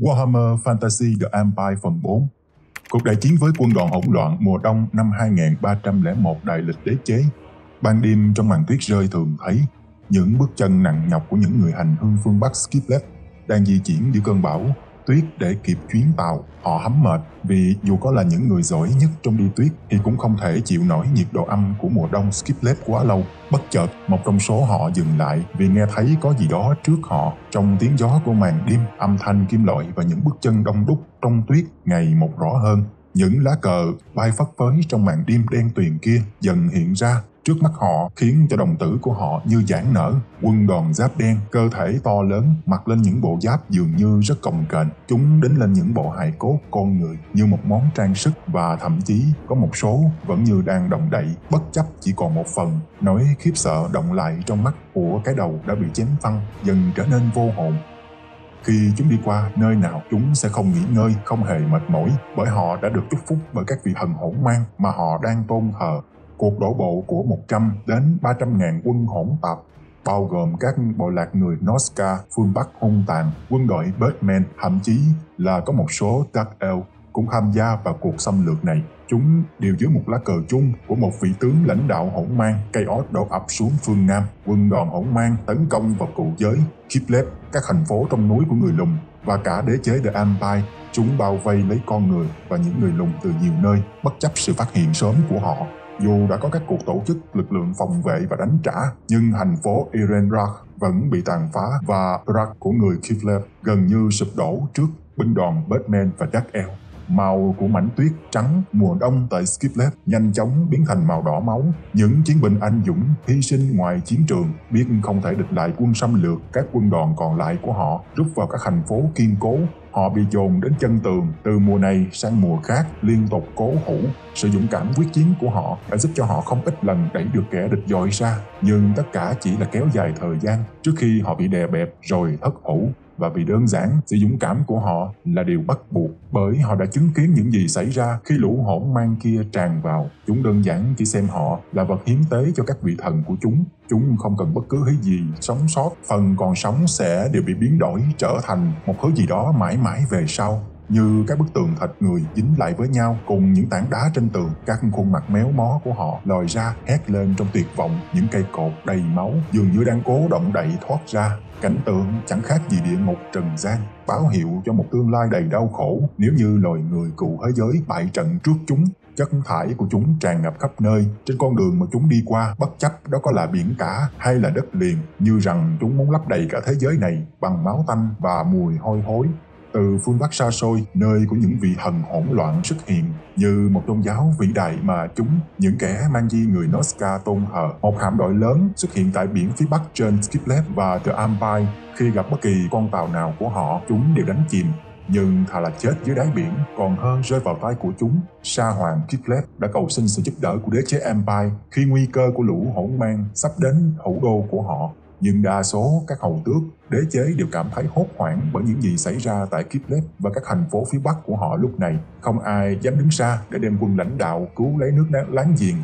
Warhammer Fantasy The Empire phần 4. Cuộc đại chiến với quân đoàn hỗn loạn mùa đông năm 2301 đại lịch đế chế. Ban đêm trong màn tuyết rơi thường thấy những bước chân nặng nhọc của những người hành hương phương Bắc Skiplet đang di chuyển giữa cơn bão tuyết để kịp chuyến tàu. Họ hấm mệt vì dù có là những người giỏi nhất trong đi tuyết thì cũng không thể chịu nổi nhiệt độ âm của mùa đông Skiplet quá lâu. Bất chợt, một trong số họ dừng lại vì nghe thấy có gì đó trước họ. Trong tiếng gió của màn đêm, âm thanh kim loại và những bước chân đông đúc trong tuyết ngày một rõ hơn. Những lá cờ bay phất phới trong màn đêm đen tuyền kia dần hiện ra trước mắt họ, khiến cho đồng tử của họ như giãn nở. Quân đoàn giáp đen, cơ thể to lớn, mặc lên những bộ giáp dường như rất cồng kềnh. Chúng đính lên những bộ hài cốt con người như một món trang sức, và thậm chí có một số vẫn như đang động đậy, bất chấp chỉ còn một phần. Nỗi khiếp sợ động lại trong mắt của cái đầu đã bị chém phăng, dần trở nên vô hồn. Khi chúng đi qua nơi nào, chúng sẽ không nghỉ ngơi, không hề mệt mỏi, bởi họ đã được chúc phúc bởi các vị thần hỗn mang mà họ đang tôn thờ. Cuộc đổ bộ của 100 đến 300 ngàn quân hỗn tạp, bao gồm các bộ lạc người Norsca phương Bắc hung tàn, quân đội Birdmen, thậm chí là có một số Dark Elf cũng tham gia vào cuộc xâm lược này. Chúng đều dưới một lá cờ chung của một vị tướng lãnh đạo hỗn mang. Chaos đổ ập xuống phương Nam. Quân đoàn hỗn mang tấn công vào cựu giới Skiplet, các thành phố trong núi của người lùn và cả đế chế The Empire. Chúng bao vây lấy con người và những người lùn từ nhiều nơi, bất chấp sự phát hiện sớm của họ. Dù đã có các cuộc tổ chức lực lượng phòng vệ và đánh trả, nhưng thành phố Irenrach vẫn bị tàn phá và Rach của người Kiflev gần như sụp đổ trước binh đoàn Birdmen và Dark Elf. Màu của mảnh tuyết trắng mùa đông tại Skiplet nhanh chóng biến thành màu đỏ máu. Những chiến binh anh dũng hy sinh ngoài chiến trường, biết không thể địch lại quân xâm lược. Các quân đoàn còn lại của họ rút vào các thành phố kiên cố. Họ bị dồn đến chân tường từ mùa này sang mùa khác, liên tục cố thủ. Sự dũng cảm quyết chiến của họ đã giúp cho họ không ít lần đẩy được kẻ địch dội ra, nhưng tất cả chỉ là kéo dài thời gian trước khi họ bị đè bẹp rồi thất thủ. Và vì đơn giản, sự dũng cảm của họ là điều bắt buộc, bởi họ đã chứng kiến những gì xảy ra khi lũ hỗn mang kia tràn vào. Chúng đơn giản chỉ xem họ là vật hiến tế cho các vị thần của chúng. Chúng không cần bất cứ thứ gì sống sót, phần còn sống sẽ đều bị biến đổi trở thành một thứ gì đó mãi mãi về sau. Như các bức tường thịt người dính lại với nhau cùng những tảng đá trên tường, các khuôn mặt méo mó của họ lòi ra hét lên trong tuyệt vọng. Những cây cột đầy máu dường như đang cố động đậy thoát ra. Cảnh tượng chẳng khác gì địa ngục trần gian, báo hiệu cho một tương lai đầy đau khổ nếu như loài người cựu thế giới bại trận trước chúng. Chất thải của chúng tràn ngập khắp nơi trên con đường mà chúng đi qua, bất chấp đó có là biển cả hay là đất liền, như rằng chúng muốn lấp đầy cả thế giới này bằng máu tanh và mùi hôi thối. Từ phương Bắc xa xôi, nơi của những vị thần hỗn loạn xuất hiện như một tôn giáo vĩ đại mà những kẻ mang di người Norsca tôn thờ. Một hạm đội lớn xuất hiện tại biển phía Bắc trên Skiplet và The Empire. Khi gặp bất kỳ con tàu nào của họ, chúng đều đánh chìm. Nhưng thà là chết dưới đáy biển còn hơn rơi vào tay của chúng. Sa hoàng Kiflev đã cầu xin sự giúp đỡ của đế chế Empire khi nguy cơ của lũ hỗn mang sắp đến thủ đô của họ. Nhưng đa số các hầu tước, đế chế đều cảm thấy hốt hoảng bởi những gì xảy ra tại Kiflev và các thành phố phía Bắc của họ lúc này. Không ai dám đứng ra để đem quân lãnh đạo cứu lấy nước láng giềng,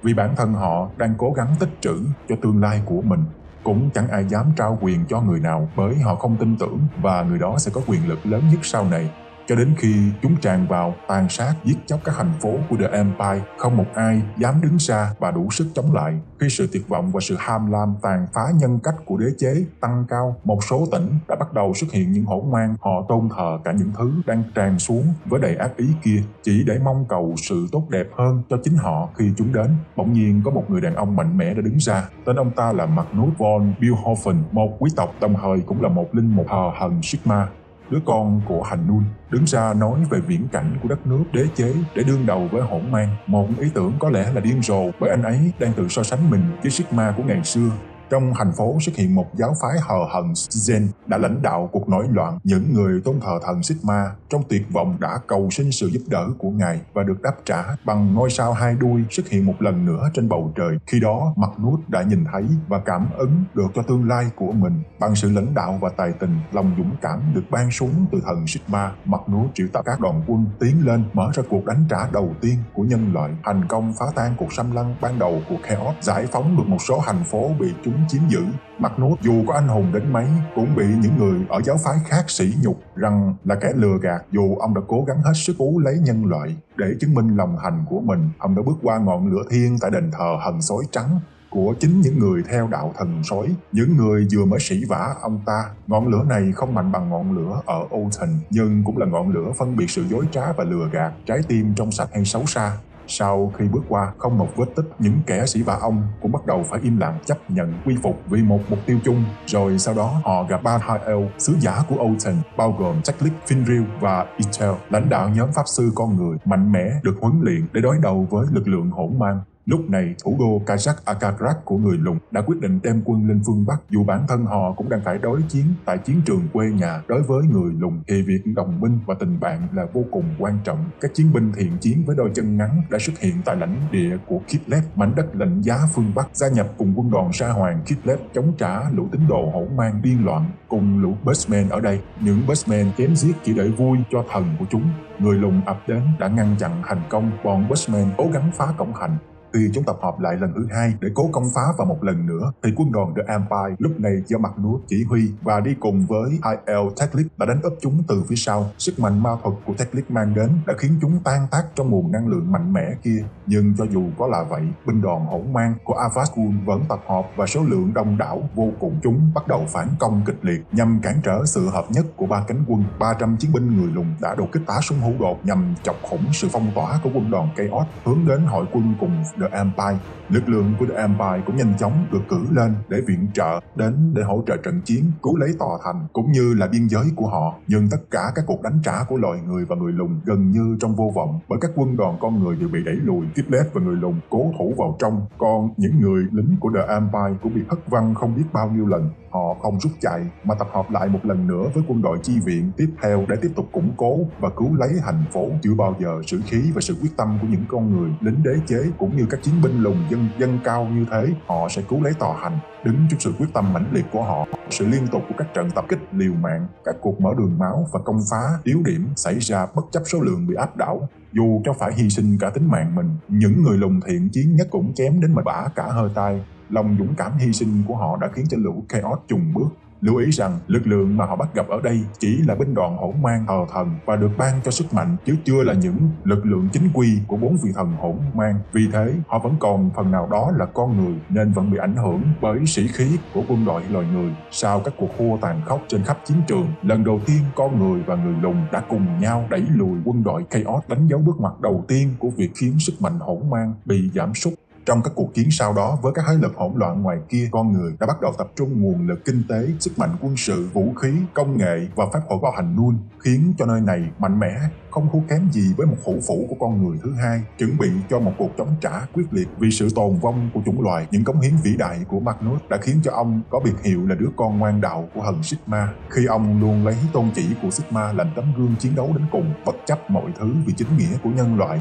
vì bản thân họ đang cố gắng tích trữ cho tương lai của mình. Cũng chẳng ai dám trao quyền cho người nào, bởi họ không tin tưởng và người đó sẽ có quyền lực lớn nhất sau này. Cho đến khi chúng tràn vào, tàn sát, giết chóc các thành phố của The Empire, không một ai dám đứng ra và đủ sức chống lại. Khi sự tuyệt vọng và sự ham lam tàn phá nhân cách của đế chế tăng cao, một số tỉnh đã bắt đầu xuất hiện những hỗn mang. Họ tôn thờ cả những thứ đang tràn xuống với đầy ác ý kia, chỉ để mong cầu sự tốt đẹp hơn cho chính họ khi chúng đến. Bỗng nhiên có một người đàn ông mạnh mẽ đã đứng ra. Tên ông ta là Magnus von Bielhofen, một quý tộc đồng thời cũng là một linh mục thờ thần Sigma, đứa con của Hanun, đứng ra nói về viễn cảnh của đất nước đế chế để đương đầu với hỗn mang. Một ý tưởng có lẽ là điên rồ, bởi anh ấy đang tự so sánh mình với Sigma của ngày xưa. Trong thành phố xuất hiện một giáo phái thờ thần Zen đã lãnh đạo cuộc nổi loạn. Những người tôn thờ thần Sigma trong tuyệt vọng đã cầu xin sự giúp đỡ của ngài và được đáp trả bằng ngôi sao hai đuôi xuất hiện một lần nữa trên bầu trời. Khi đó, Magnus đã nhìn thấy và cảm ứng được cho tương lai của mình. Bằng sự lãnh đạo và tài tình, lòng dũng cảm được ban xuống từ thần Sigma, Magnus triệu tập các đoàn quân tiến lên mở ra cuộc đánh trả đầu tiên của nhân loại, thành công phá tan cuộc xâm lăng ban đầu của Chaos, giải phóng được một số thành phố bị chúng chiếm giữ. Magnus dù có anh hùng đến mấy cũng bị những người ở giáo phái khác sỉ nhục rằng là kẻ lừa gạt, dù ông đã cố gắng hết sức cứu lấy nhân loại. Để chứng minh lòng thành của mình, ông đã bước qua ngọn lửa thiên tại đền thờ thần sói trắng của chính những người theo đạo thần sói, những người vừa mới sỉ vả ông ta. Ngọn lửa này không mạnh bằng ngọn lửa ở Alton, nhưng cũng là ngọn lửa phân biệt sự dối trá và lừa gạt, trái tim trong sạch hay xấu xa. Sau khi bước qua không một vết tích, những kẻ sỉ vả ông cũng bắt đầu phải im lặng chấp nhận quy phục vì một mục tiêu chung. Rồi sau đó họ gặp Baratheon, sứ giả của Alton, bao gồm Teclis, Finril và Ithel, lãnh đạo nhóm pháp sư con người mạnh mẽ được huấn luyện để đối đầu với lực lượng hỗn mang. Lúc này, thủ đô Kajak Akagrak của người lùn đã quyết định đem quân lên phương Bắc, dù bản thân họ cũng đang phải đối chiến tại chiến trường quê nhà. Đối với người lùn thì việc đồng minh và tình bạn là vô cùng quan trọng. Các chiến binh thiện chiến với đôi chân ngắn đã xuất hiện tại lãnh địa của Kitlet, mảnh đất lạnh giá phương Bắc, gia nhập cùng quân đoàn Sa Hoàng Kitlet chống trả lũ tín đồ hỗn mang điên loạn cùng lũ Bushman ở đây. Những Bushman chém giết chỉ để vui cho thần của chúng. Người lùn ập đến đã ngăn chặn thành công bọn Bushman cố gắng phá cổng thành. Khi chúng tập hợp lại lần thứ hai để cố công phá vào một lần nữa, thì quân đoàn The Empire lúc này do Magnus chỉ huy và đi cùng với I.L. Teclis đã đánh úp chúng từ phía sau. Sức mạnh ma thuật của Teclis mang đến đã khiến chúng tan tác trong nguồn năng lượng mạnh mẽ kia. Nhưng cho dù có là vậy, binh đoàn hỗn mang của Avascul vẫn tập hợp và số lượng đông đảo vô cùng. Chúng bắt đầu phản công kịch liệt nhằm cản trở sự hợp nhất của ba cánh quân. 300 chiến binh người lùn đã đột kích tá súng hữu đột nhằm chọc thủng sự phong tỏa của quân đoàn Chaos hướng đến hội quân cùng The Empire. Lực lượng của The Empire cũng nhanh chóng được cử lên để viện trợ đến để hỗ trợ trận chiến, cứu lấy tòa thành cũng như là biên giới của họ. Nhưng tất cả các cuộc đánh trả của loài người và người lùn gần như trong vô vọng, bởi các quân đoàn con người đều bị đẩy lùi. Kitlet và người lùn cố thủ vào trong, còn những người lính của The Empire cũng bị hất văng không biết bao nhiêu lần. Họ không rút chạy mà tập hợp lại một lần nữa với quân đội chi viện tiếp theo để tiếp tục củng cố và cứu lấy thành phố. Chưa bao giờ sử khí và sự quyết tâm của những con người lính đế chế cũng như các chiến binh lùn dâng cao như thế. Họ sẽ cứu lấy tòa thành. Đứng trước sự quyết tâm mãnh liệt của họ, sự liên tục của các trận tập kích liều mạng, các cuộc mở đường máu và công phá yếu điểm xảy ra bất chấp số lượng bị áp đảo. Dù cho phải hy sinh cả tính mạng mình, những người lùn thiện chiến nhất cũng chém đến mệt bã cả hơi tay. Lòng dũng cảm hy sinh của họ đã khiến cho lũ Chaos chùng bước. Lưu ý rằng lực lượng mà họ bắt gặp ở đây chỉ là binh đoàn hỗn mang thờ thần và được ban cho sức mạnh, chứ chưa là những lực lượng chính quy của 4 vị thần hỗn mang. Vì thế họ vẫn còn phần nào đó là con người, nên vẫn bị ảnh hưởng bởi sĩ khí của quân đội loài người. Sau các cuộc hua tàn khốc trên khắp chiến trường, lần đầu tiên con người và người lùn đã cùng nhau đẩy lùi quân đội Chaos, đánh dấu bước ngoặt đầu tiên của việc khiến sức mạnh hỗn mang bị giảm sút. Trong các cuộc chiến sau đó với các thế lực hỗn loạn ngoài kia, con người đã bắt đầu tập trung nguồn lực kinh tế, sức mạnh quân sự, vũ khí, công nghệ và phép hội vào hành luôn, khiến cho nơi này mạnh mẽ, không thua kém gì với một thủ phủ của con người thứ hai, chuẩn bị cho một cuộc chống trả quyết liệt vì sự tồn vong của chủng loài. Những cống hiến vĩ đại của Magnus đã khiến cho ông có biệt hiệu là đứa con ngoan đạo của thần Sigma, khi ông luôn lấy tôn chỉ của Sigma làm tấm gương chiến đấu đến cùng, bất chấp mọi thứ vì chính nghĩa của nhân loại.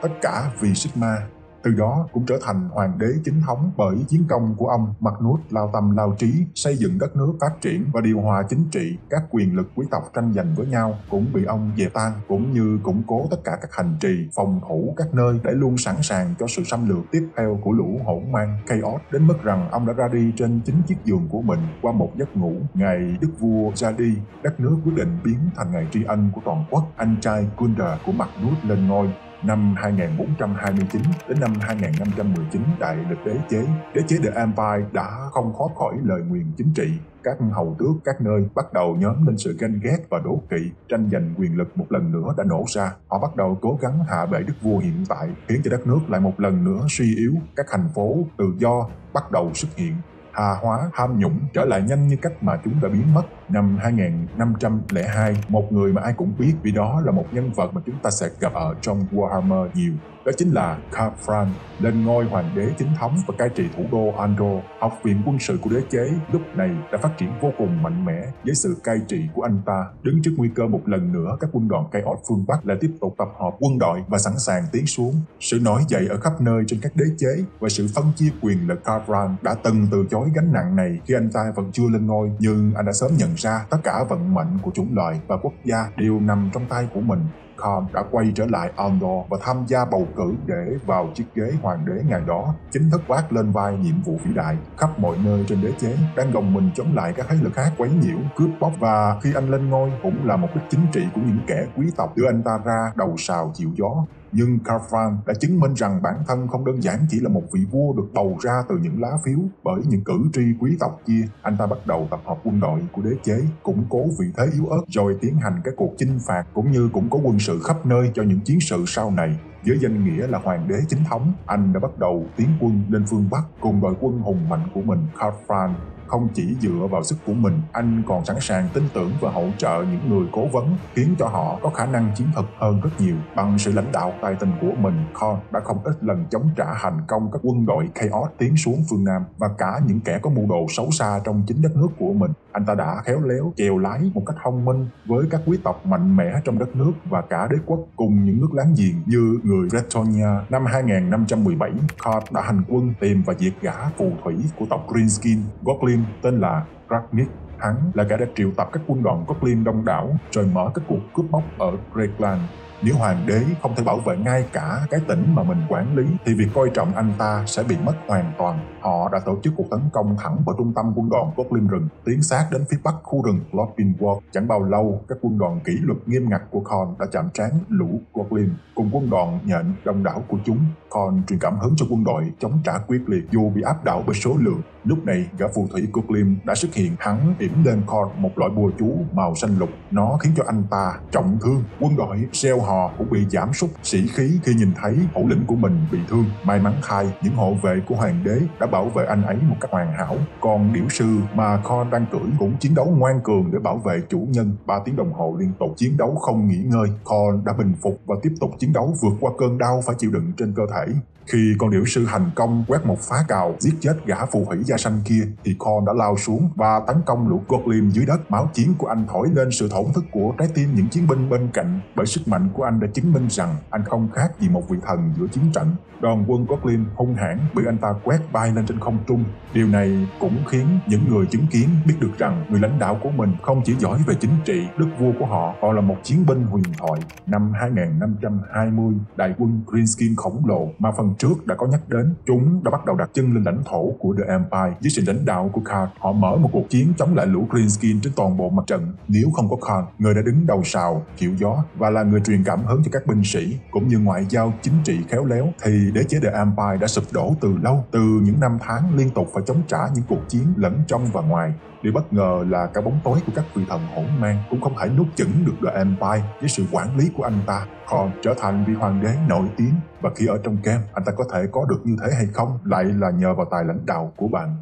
Tất cả vì Sigma. Từ đó cũng trở thành hoàng đế chính thống bởi chiến công của ông. Magnus lao tâm lao trí xây dựng đất nước, phát triển và điều hòa chính trị. Các quyền lực quý tộc tranh giành với nhau cũng bị ông dẹp tan, cũng như củng cố tất cả các hành trì, phòng thủ các nơi để luôn sẵn sàng cho sự xâm lược tiếp theo của lũ hỗn mang Chaos, đến mức rằng ông đã ra đi trên chính chiếc giường của mình qua một giấc ngủ. Ngày đức vua ra đi, đất nước quyết định biến thành ngày tri ân của toàn quốc. Anh trai Gunther của Magnus lên ngôi năm 2429 đến năm 2519 đại lịch đế chế The Empire đã không thoát khỏi lời nguyền chính trị. Các hầu tước các nơi bắt đầu nhóm lên sự ganh ghét và đố kỵ, tranh giành quyền lực một lần nữa đã nổ ra. Họ bắt đầu cố gắng hạ bệ đức vua hiện tại, khiến cho đất nước lại một lần nữa suy yếu. Các thành phố tự do bắt đầu xuất hiện. Hà hóa, tham nhũng trở lại nhanh như cách mà chúng đã biến mất. Năm 2502, một người mà ai cũng biết vì đó là một nhân vật mà chúng ta sẽ gặp ở trong Warhammer nhiều. Đó chính là Khafran, lên ngôi hoàng đế chính thống và cai trị thủ đô Andor. Học viện quân sự của đế chế lúc này đã phát triển vô cùng mạnh mẽ với sự cai trị của anh ta. Đứng trước nguy cơ một lần nữa, các quân đoàn Chaos phương Bắc lại tiếp tục tập hợp quân đội và sẵn sàng tiến xuống. Sự nổi dậy ở khắp nơi trên các đế chế và sự phân chia quyền lực. Khafran đã từng từ chối gánh nặng này khi anh ta vẫn chưa lên ngôi, nhưng anh đã sớm nhận ra tất cả vận mệnh của chủng loài và quốc gia đều nằm trong tay của mình. Khan đã quay trở lại Andor và tham gia bầu cử để vào chiếc ghế hoàng đế ngày đó, chính thức vác lên vai nhiệm vụ vĩ đại. Khắp mọi nơi trên đế chế đang gồng mình chống lại các thế lực khác quấy nhiễu, cướp bóc, và khi anh lên ngôi cũng là mục đích chính trị của những kẻ quý tộc đưa anh ta ra đầu sào chịu gió. Nhưng Khafran đã chứng minh rằng bản thân không đơn giản chỉ là một vị vua được bầu ra từ những lá phiếu bởi những cử tri quý tộc kia. Anh ta bắt đầu tập hợp quân đội của đế chế, củng cố vị thế yếu ớt, rồi tiến hành các cuộc chinh phạt cũng như củng cố quân sự khắp nơi cho những chiến sự sau này. Với danh nghĩa là hoàng đế chính thống, anh đã bắt đầu tiến quân lên phương Bắc cùng đội quân hùng mạnh của mình. Khafran không chỉ dựa vào sức của mình, anh còn sẵn sàng tin tưởng và hỗ trợ những người cố vấn, khiến cho họ có khả năng chiến thuật hơn rất nhiều. Bằng sự lãnh đạo tài tình của mình, Khan đã không ít lần chống trả thành công các quân đội Chaos tiến xuống phương Nam và cả những kẻ có mưu đồ xấu xa trong chính đất nước của mình. Anh ta đã khéo léo chèo lái một cách thông minh với các quý tộc mạnh mẽ trong đất nước và cả đế quốc cùng những nước láng giềng như người Bretonnia. Năm 2517, Khan đã hành quân tìm và diệt gã phù thủy của tộc Greenskin Goblin tên là Ragnik. Hắn là kẻ đã triệu tập các quân đoàn Goblin đông đảo rồi mở các cuộc cướp bóc ở Greatland. Nếu hoàng đế không thể bảo vệ ngay cả cái tỉnh mà mình quản lý thì việc coi trọng anh ta sẽ bị mất hoàn toàn. Họ đã tổ chức cuộc tấn công thẳng vào trung tâm quân đoàn Goblin rừng, tiến sát đến phía bắc khu rừng Lopinwalk. Chẳng bao lâu, các quân đoàn kỷ luật nghiêm ngặt của Khan đã chạm trán lũ Goblin cùng quân đoàn nhện đông đảo của chúng. Khan truyền cảm hứng cho quân đội chống trả quyết liệt dù bị áp đảo bởi số lượng. Lúc này, gã phù thủy Goblin đã xuất hiện. Hắn yểm lên Khan một loại bùa chú màu xanh lục. Nó khiến cho anh ta trọng thương. Quân đội gieo hò cũng bị giảm sút sĩ khí khi nhìn thấy thủ lĩnh của mình bị thương. May mắn thay, những hộ vệ của hoàng đế đã bảo vệ anh ấy một cách hoàn hảo. Còn điểu sư mà Khan đang cưỡi cũng chiến đấu ngoan cường để bảo vệ chủ nhân. 3 tiếng đồng hồ liên tục chiến đấu không nghỉ ngơi, Khan đã bình phục và tiếp tục chiến đấu vượt qua cơn đau phải chịu đựng trên cơ thể. Khi con điểu sư thành công quét một phá cào giết chết gã phù thủy da xanh kia thì Khan đã lao xuống và tấn công lũ Goblin dưới đất. Máu chiến của anh thổi lên sự thổn thức của trái tim những chiến binh bên cạnh, bởi sức mạnh của anh đã chứng minh rằng anh không khác gì một vị thần giữa chiến trận. Đoàn quân Goblin hung hãn bị anh ta quét bay lên trên không trung. Điều này cũng khiến những người chứng kiến biết được rằng người lãnh đạo của mình không chỉ giỏi về chính trị, đức vua của họ còn là một chiến binh huyền thoại. Năm 2520, đại quân Greenskin khổng lồ mà phần trước đã có nhắc đến, chúng đã bắt đầu đặt chân lên lãnh thổ của The Empire. Dưới sự lãnh đạo của Khan, họ mở một cuộc chiến chống lại lũ Greenskin trên toàn bộ mặt trận. Nếu không có Khan, người đã đứng đầu sào chịu gió và là người truyền cảm hứng cho các binh sĩ cũng như ngoại giao chính trị khéo léo, thì đế chế The Empire đã sụp đổ từ lâu, từ những năm tháng liên tục phải chống trả những cuộc chiến lẫn trong và ngoài. Điều bất ngờ là cả bóng tối của các vị thần hỗn mang cũng không thể nuốt chửng được The Empire với sự quản lý của anh ta. Khan trở thành vị hoàng đế nổi tiếng, và khi ở trong game, anh ta có thể có được như thế hay không lại là nhờ vào tài lãnh đạo của bạn.